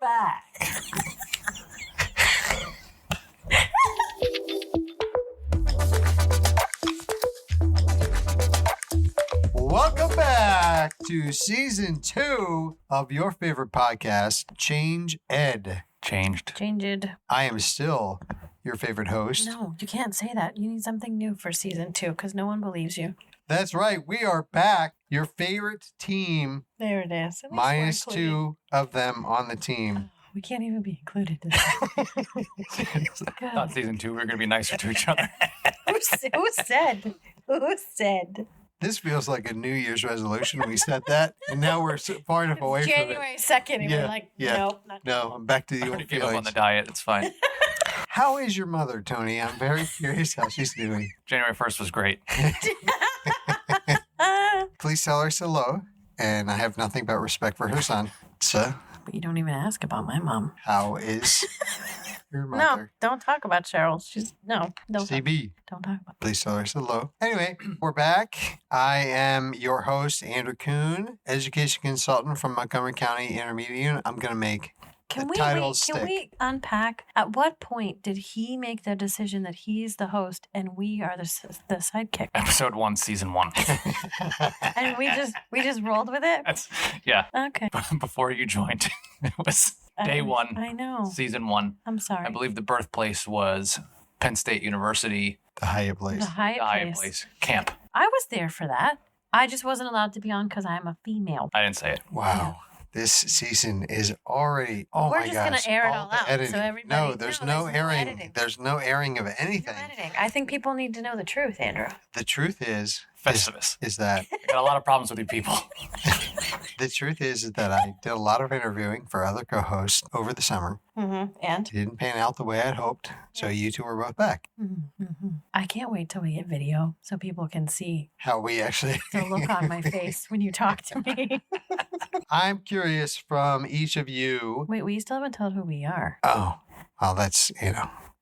back. Welcome back to season 2 of your favorite podcast, Change Ed. Changed. I am still your favorite host. No, you can't say that. You need something new for season 2 because no one believes you. That's right. We are back. Your favorite team. There it is. Minus 2 of them on the team. We can't even be included. Not season 2. We're going to be nicer to each other. Who said? Who said? This feels like a New Year's resolution. We said that, and now we're so far enough away from it. January 2nd, and we're like, nope, not no, I'm back to the I old already gave up on feelings. the diet. It's fine. How is your mother, Tony? I'm very curious how she's doing. January 1st was great. Please tell her hello, and I have nothing but respect for her son. So, But you don't even ask about my mom. how is your No, mother? don't talk about Cheryl. Don't CB. talk about. Please tell her hello. Anyway, we're back. I am your host, Andrew Kuhn, education consultant from Montgomery County Intermediate Unit. I'm going to make Can the we unpack? At what point did he make the decision that he's the host and we are the sidekick? Episode 1, season 1. And we just rolled with it. Yeah. Okay. Before you joined, it was day 1, I know. season 1. I'm sorry. I believe the birthplace was Penn State University. the Hyatt place. The Hyatt place. Camp. I was there for that. I just wasn't allowed to be on because I'm a female. I didn't say it. Wow. This season is already, We're my just gosh. gonna air it all the out, so editing. everybody- No, there's no airing. editing. There's no airing of anything. No editing. I think people need to know the truth, Andrew. The truth is Festivus. that I got a lot of problems with you people. the truth is that I did a lot of interviewing for other co-hosts over the summer. Mm-hmm. And? It didn't pan out the way I'd hoped, so you two are both back. Mm-hmm. I can't wait till we get video so people can see How we actually... the look on my face when you talk to me. I'm curious from each of you... Wait, we still haven't told who we are. Oh, well, that's,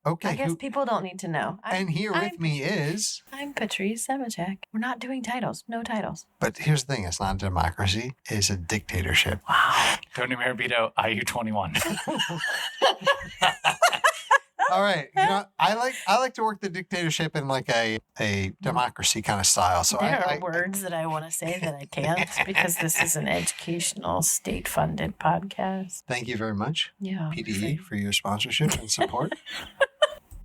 Okay. I guess people don't need to know. And here with me is... I'm Patrice Semachek. We're not doing titles. No titles. But here's the thing. It's not a democracy. It's a dictatorship. Wow. Tony Marabito, IU21. All right. I like to work the dictatorship in like a democracy kind of style. So There are words that I want to say that I can't because this is an educational, state-funded podcast. Thank you very much, Yeah. PDE, for your sponsorship and support.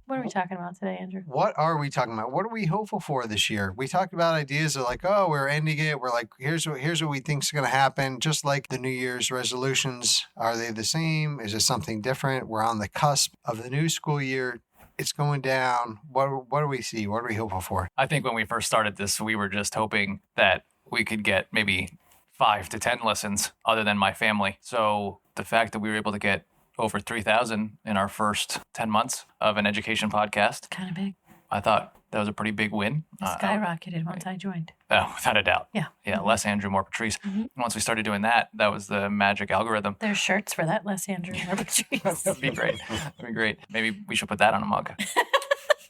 What are we talking about today, Andrew? What are we talking about? What are we hopeful for this year? We talked about ideas of like, oh, we're ending it. We're like, here's what we think is going to happen. Just like the New Year's resolutions, are they the same? Is it something different? We're on the cusp of the new school year. It's going down. What do we see? What are we hopeful for? I think when we first started this, we were just hoping that we could get maybe 5 to 10 listens other than my family. So the fact that we were able to get over 3,000 in our first 10 months of an education podcast, Kind of big. I thought that was a pretty big win. It skyrocketed once I joined. Oh, without a doubt. Yeah. Yeah, less Andrew, more Patrice. Mm-hmm. Once we started doing that, that was the magic algorithm. There's shirts for that, Les Andrew. That'd be great. That'd be great. Maybe we should put that on a mug.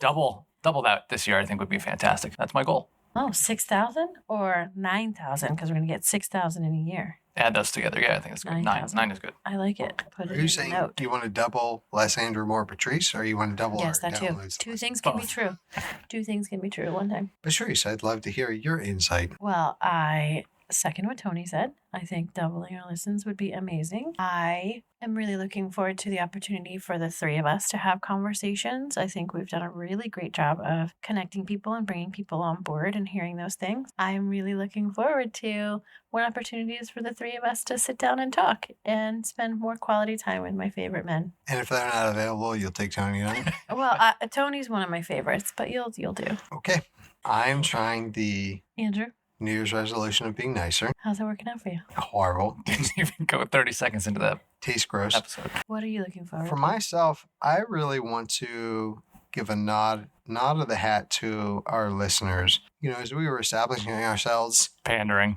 Double that this year, I think would be fantastic. That's my goal. Oh, 6,000 or 9,000 because we're going to get 6,000 in a year. Add those together. Yeah, I think that's good. 9,000. 9 is good. I like it. Put it Are in you the saying note. you want to double less Andrew, more Patrice, or you want to double Yes, or that too. downloads? Two things can be Both. true. Two things can be true at one time. Patrice, I'd love to hear your insight. Well, I second what Tony said. I think doubling our listens would be amazing. I am really looking forward to the opportunity for the three of us to have conversations. I think we've done a really great job of connecting people and bringing people on board and hearing those things. I'm really looking forward to when opportunities for the three of us to sit down and talk and spend more quality time with my favorite men. And if they're not available, you'll take Tony on. Well, Tony's one of my favorites, but you'll do. Okay. I'm trying the Andrew, New Year's resolution of being nicer. how's that working out for you? Horrible. Didn't even go 30 seconds into that Tastes gross. episode. What are you looking forward For to? myself, I really want to give a nod of the hat to our listeners. As we were establishing ourselves, Pandering.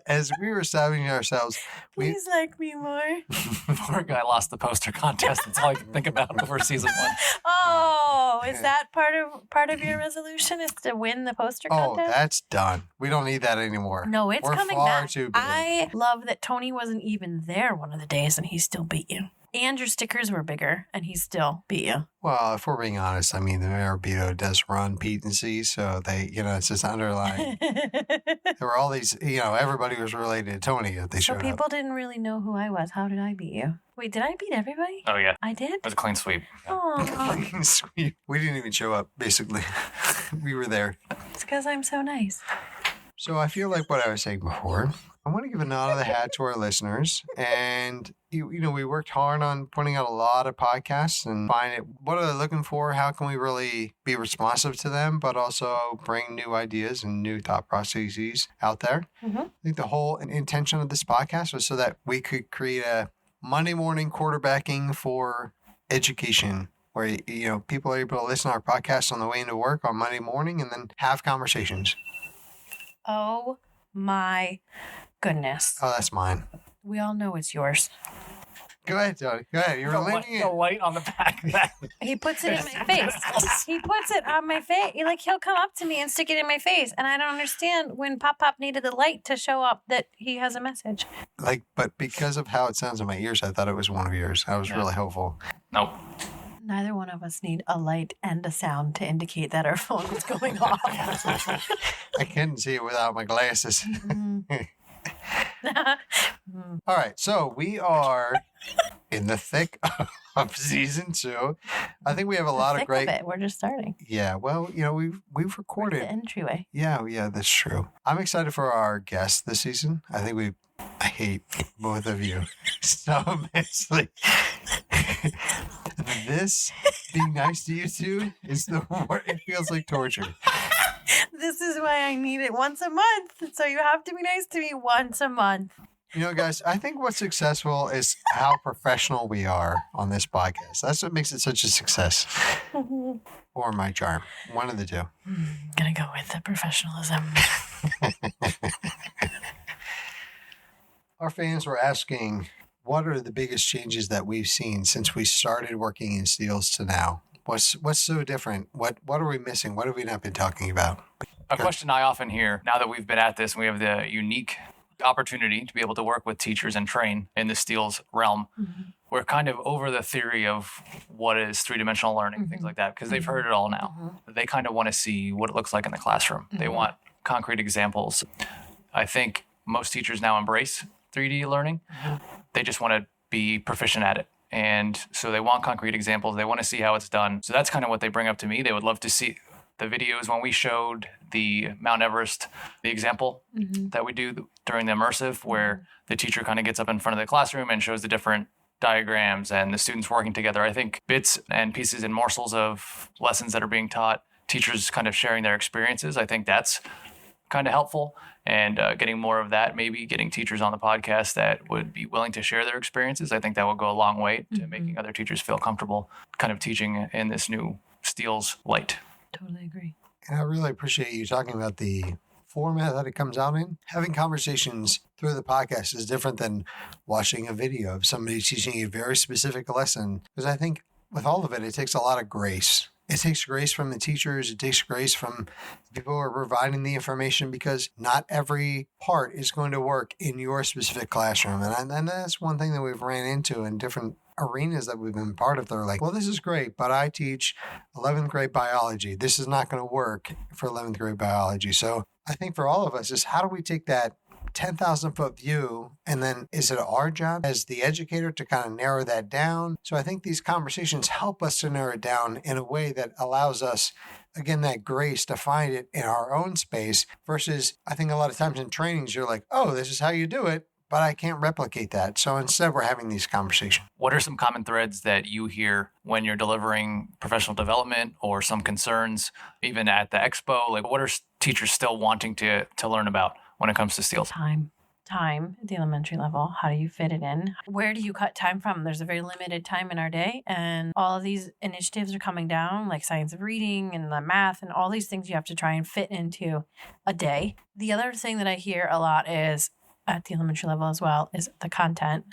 as we were establishing ourselves, Please like me more. Poor guy lost the poster contest. That's all I can think about over season 1. Oh, is that part of your resolution? Is to win the poster contest? That's done. We don't need that anymore. No, it's We're coming far back. too big. I love that Tony wasn't even there one of the days and he still beat you. And your stickers were bigger and he still beat you. Well, if we're being honest, I mean, the Marabito does run Pete and C, so they, it's just underlying. There were all these, everybody was related to Tony that they So showed people up. didn't really know who I was. How did I beat you? Wait, did I beat everybody? Oh, yeah. I did? It was a clean sweep. Oh, Sweet. We didn't even show up, basically. We were there. it's because I'm so nice. So I feel like what I was saying before, I want to give a nod of the hat to our listeners. And, we worked hard on putting out a lot of podcasts and find it. What are they looking for? How can we really be responsive to them, but also bring new ideas and new thought processes out there? Mm-hmm. I think the whole intention of this podcast was so that we could create a Monday morning quarterbacking for education where, people are able to listen to our podcast on the way into work on Monday morning and then have conversations. Oh my goodness. Oh, that's mine. We all know it's yours. Go ahead, Tony. Go ahead. You're leaning The in. light on the back of that. He puts it in my face. He puts it on my face. He'll come up to me and stick it in my face. And I don't understand when Pop needed the light to show up that he has a message. But because of how it sounds in my ears, I thought it was one of yours. That was really helpful. Nope. Neither one of us need a light and a sound to indicate that our phone is going off. I couldn't see it without my glasses. All right. So we are in the thick of season 2. I think we have a lot of great. We're just starting. Yeah. Well, we've We're recorded. the entryway. Yeah, that's true. I'm excited for our guests this season. I hate both of you so immensely. This being nice to you two is it feels like torture. This is why I need it once a month. So you have to be nice to me once a month. Guys, I think what's successful is how professional we are on this podcast. That's what makes it such a success. Or my charm. One of the two. Gonna go with the professionalism. Our fans were asking, what are the biggest changes that we've seen since we started working in Steels to now? What's so different? What are we missing? What have we not been talking about? A question I often hear now that we've been at this and we have the unique opportunity to be able to work with teachers and train in the Steels realm. Mm-hmm. We're kind of over the theory of what is three-dimensional learning, things like that, because they've heard it all now. They kind of want to see what it looks like in the classroom. They want concrete examples. I think most teachers now embrace 3D learning. They just want to be proficient at it. And so they want concrete examples. They want to see how it's done. So that's kind of what they bring up to me. They would love to see the videos when we showed the Mount Everest, the example that we do during the immersive, where the teacher kind of gets up in front of the classroom and shows the different diagrams and the students working together. I think bits and pieces and morsels of lessons that are being taught, teachers kind of sharing their experiences. I think that's kind of helpful. And getting more of that, maybe getting teachers on the podcast that would be willing to share their experiences. I think that will go a long way to making other teachers feel comfortable kind of teaching in this new Steels light. Totally agree. And I really appreciate you talking about the format that it comes out in. Having conversations through the podcast is different than watching a video of somebody teaching a very specific lesson. Because I think with all of it, it takes a lot of grace. It takes grace from the teachers. It takes grace from the people who are providing the information, because not every part is going to work in your specific classroom. And that's one thing that we've ran into in different arenas that we've been part of. They're like, well, this is great, but I teach 11th grade biology. This is not going to work for 11th grade biology. So I think for all of us is, how do we take that 10,000 foot view, and then is it our job as the educator to kind of narrow that down? So I think these conversations help us to narrow it down in a way that allows us, again, that grace to find it in our own space, versus I think a lot of times in trainings, you're like, oh, this is how you do it, but I can't replicate that. So instead, we're having these conversations. What are some common threads that you hear when you're delivering professional development, or some concerns even at the expo? Like, what are teachers still wanting to learn about when it comes to Steels? Time time at the elementary level. How do you fit it in? Where do you cut time from? There's a very limited time in our day, and all of these initiatives are coming down, like science of reading and the math and all these things you have to try and fit into a day. The other thing that I hear a lot is at the elementary level as well is the content.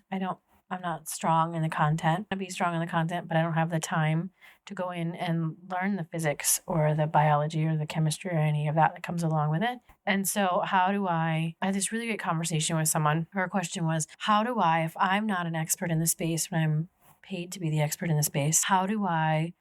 I'm not strong in the content. I'd be strong in the content, but I don't have the time to go in and learn the physics or the biology or the chemistry or any of that comes along with it. And so I had this really great conversation with someone. Her question was, if I'm not an expert in the space, when I'm paid to be the expert in the space, how do I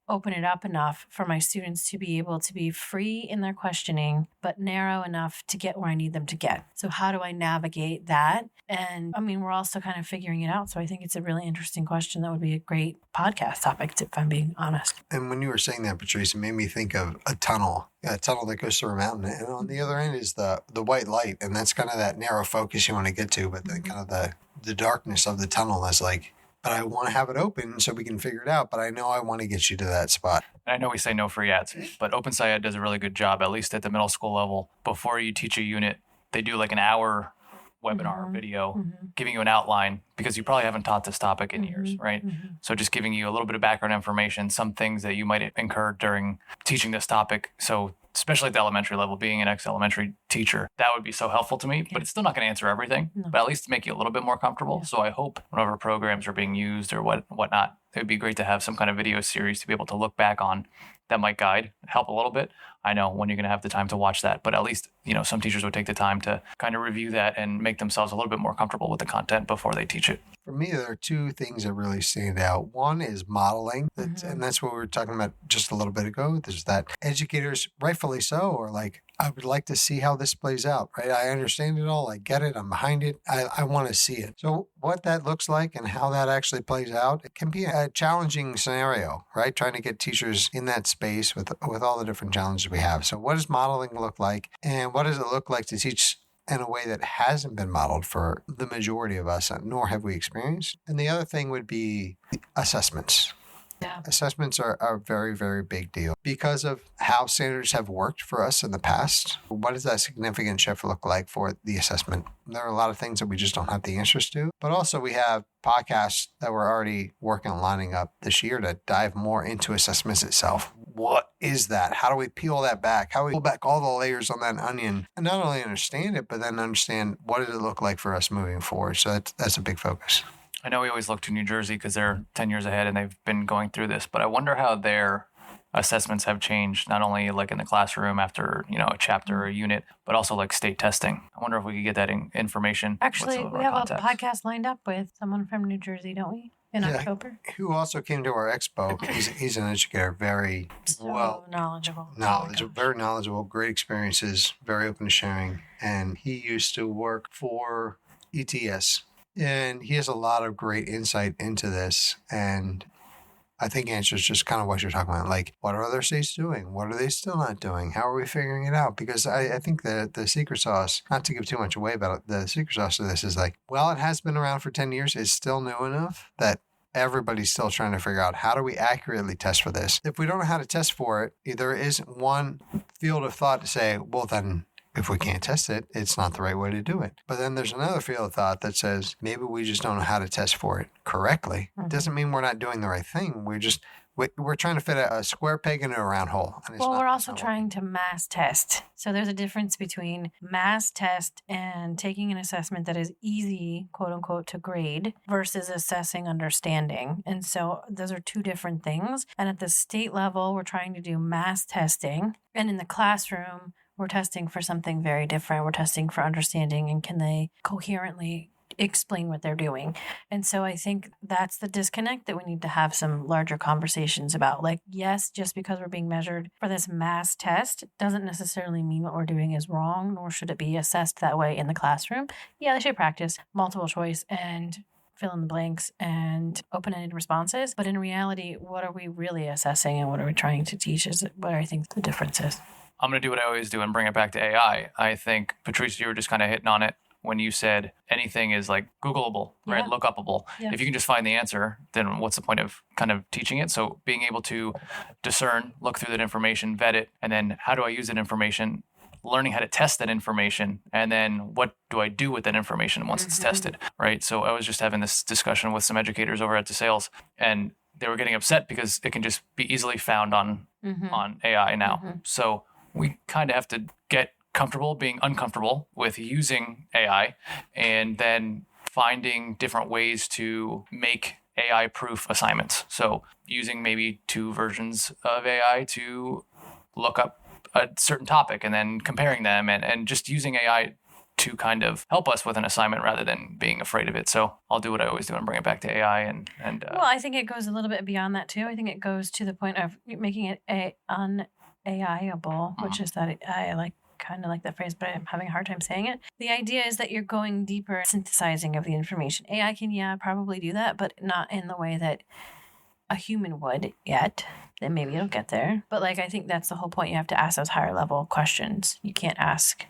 open it up enough for my students to be able to be free in their questioning, but narrow enough to get where I need them to get? So how do I navigate that? And I mean, we're all still kind of figuring it out. So I think it's a really interesting question that would be a great podcast topic, if I'm being honest. And when you were saying that, Patrice, it made me think of a tunnel that goes through a mountain. And on the other end is the white light. And that's kind of that narrow focus you want to get to. But then kind of the darkness of the tunnel is like, but I want to have it open so we can figure it out. But I know I want to get you to that spot. I know we say no free ads, but OpenSci does a really good job, at least at the middle school level. Before you teach a unit, they do like an hour webinar video giving you an outline, because you probably haven't taught this topic in years, right? So just giving you a little bit of background information, some things that you might incur during teaching this topic. So especially at the elementary level, being an ex-elementary teacher, that would be so helpful to me, but it's still not going to answer everything, but at least make you a little bit more comfortable. So I hope whatever programs are being used or whatnot, it would be great to have some kind of video series to be able to look back on that might help a little bit. I know when you're going to have the time to watch that, but at least, some teachers would take the time to kind of review that and make themselves a little bit more comfortable with the content before they teach it. For me, there are two things that really stand out. One is modeling, and that's what we were talking about just a little bit ago. There's that educators, rightfully so, are like, I would like to see how this plays out, right? I understand it all. I get it. I'm behind it. I want to see it. So what that looks like and how that actually plays out, it can be a challenging scenario, right? Trying to get teachers in that space with all the different challenges we have. So what does modeling look like? And what does it look like to teach in a way that hasn't been modeled for the majority of us, nor have we experienced? And the other thing would be assessments. Yeah. Assessments are a very, very big deal because of how standards have worked for us in the past. What does that significant shift look like for the assessment? There are a lot of things that we just don't have the interest to, but also we have podcasts that we're already working on lining up this year to dive more into assessments itself. What is that? How do we peel that back? How do we pull back all the layers on that onion and not only understand it, but then understand what does it look like for us moving forward? So that's a big focus. I know we always look to New Jersey because they're 10 years ahead and they've been going through this, but I wonder how their assessments have changed, not only like in the classroom after, a chapter or a unit, but also like state testing. I wonder if we could get that information. Actually, we have a podcast lined up with someone from New Jersey, don't we? In October. Who also came to our expo. He's an educator, very knowledgeable. Very knowledgeable, great experiences, very open to sharing. And he used to work for ETS. And he has a lot of great insight into this. And I think answers just kind of what you're talking about. Like, what are other states doing? What are they still not doing? How are we figuring it out? Because I think the secret sauce, not to give too much away, but the secret sauce of this is like, well, it has been around for 10 years. It's still new enough that everybody's still trying to figure out how do we accurately test for this? If we don't know how to test for it, there isn't one field of thought to say, well, then if we can't test it, it's not the right way to do it. But then there's another field of thought that says maybe we just don't know how to test for it correctly. It doesn't mean we're not doing the right thing. We're trying to fit a square peg into a round hole. We're also trying to mass test. So there's a difference between mass test and taking an assessment that is easy, quote unquote, to grade versus assessing understanding. And so those are two different things. And at the state level, we're trying to do mass testing. And in the classroom, we're testing for something very different. We're testing for understanding and can they coherently explain what they're doing. And so I think that's the disconnect that we need to have some larger conversations about. Like, yes, just because we're being measured for this mass test doesn't necessarily mean what we're doing is wrong, nor should it be assessed that way in the classroom. Yeah, they should practice multiple choice and fill in the blanks and open-ended responses. But in reality, what are we really assessing and what are we trying to teach is what I think the difference is. I'm going to do what I always do and bring it back to AI. I think, Patrice, you were just kind of hitting on it when you said anything is like Googleable, right? Look upable. Yeah. If you can just find the answer, then what's the point of kind of teaching it? So being able to discern, look through that information, vet it, and then how do I use that information learning how to test that information, and then what do I do with that information once it's tested, right? So I was just having this discussion with some educators over at DeSales, and they were getting upset because it can just be easily found on AI now. So we kind of have to get comfortable being uncomfortable with using AI, and then finding different ways to make AI-proof assignments. So using maybe 2 versions of AI to look up a certain topic and then comparing them, and just using AI to kind of help us with an assignment rather than being afraid of it. So I'll do what I always do and bring it back to AI. Well, I think it goes a little bit beyond that too. I think it goes to the point of making it un-AI-able, which is that I kind of like that phrase, but I'm having a hard time saying it. The idea is that you're going deeper synthesizing of the information. AI can, probably do that, but not in the way that a human would yet. Then maybe it'll get there. But I think that's the whole point. You have to ask those higher level questions. You can't ask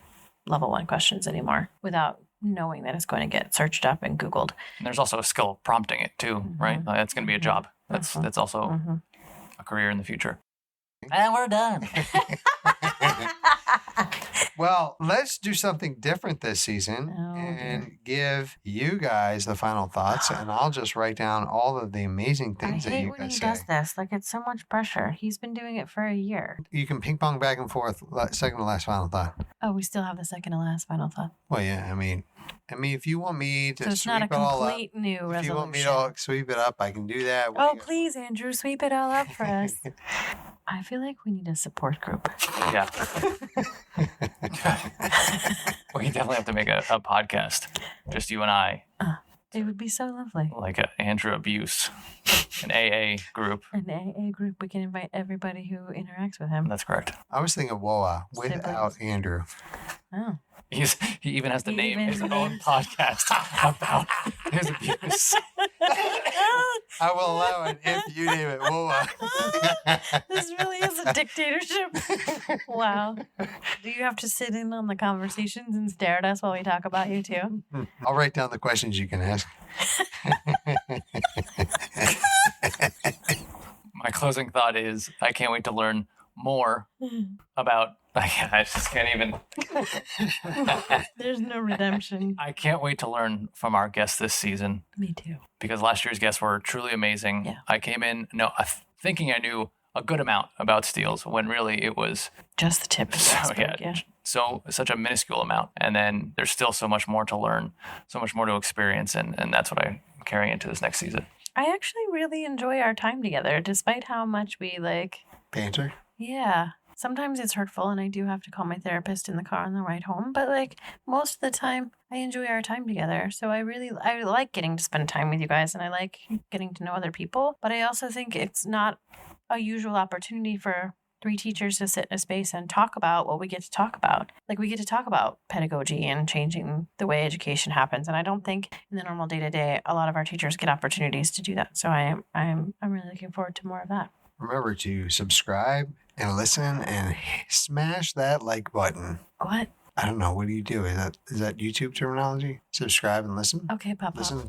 level 1 questions anymore without knowing that it's going to get searched up and Googled. And there's also a skill of prompting it too, right? That's going to be a job. That's also a career in the future. And we're done. Well, let's do something different this season and give you guys the final thoughts, and I'll just write down all of the amazing things that you guys say. I hate when he does this. It's so much pressure. He's been doing it for a year. You can ping pong back and forth. Second to last final thought. Oh, we still have the second to last final thought. Well, yeah. I mean, if you want me to it's sweep not a it all up, complete new resolution. if you want me to sweep it up, I can do that. Please, Andrew, sweep it all up for us. I feel like we need a support group. Yeah. We definitely have to make a podcast. Just you and I. It would be so lovely. Like an Andrew abuse. An AA group. An AA group. We can invite everybody who interacts with him. That's correct. I was thinking WOA without Andrew. Oh. He even has to name his own podcast about his abuse. I will allow it if you name it WOA. This really is a dictatorship. Wow. Do you have to sit in on the conversations and stare at us while we talk about you too? I'll write down the questions you can ask. My closing thought is I can't wait to learn more about... I just can't even... There's no redemption. I can't wait to learn from our guests this season. Me too. Because last year's guests were truly amazing. Yeah. I came in thinking I knew a good amount about steels when really it was... just the tip of the iceberg, So such a minuscule amount. And then there's still so much more to learn, so much more to experience. And that's what I'm carrying into this next season. I actually really enjoy our time together, despite how much we banter? Yeah. Sometimes it's hurtful, and I do have to call my therapist in the car on the ride home. But most of the time, I enjoy our time together. So I like getting to spend time with you guys, and I like getting to know other people. But I also think it's not a usual opportunity for 3 teachers to sit in a space and talk about what we get to talk about. We get to talk about pedagogy and changing the way education happens. And I don't think in the normal day-to-day, a lot of our teachers get opportunities to do that. So I'm really looking forward to more of that. Remember to subscribe and listen and smash that like button. What? I don't know. What do you do? Is that YouTube terminology? Subscribe and listen? Okay, Papa. Listen.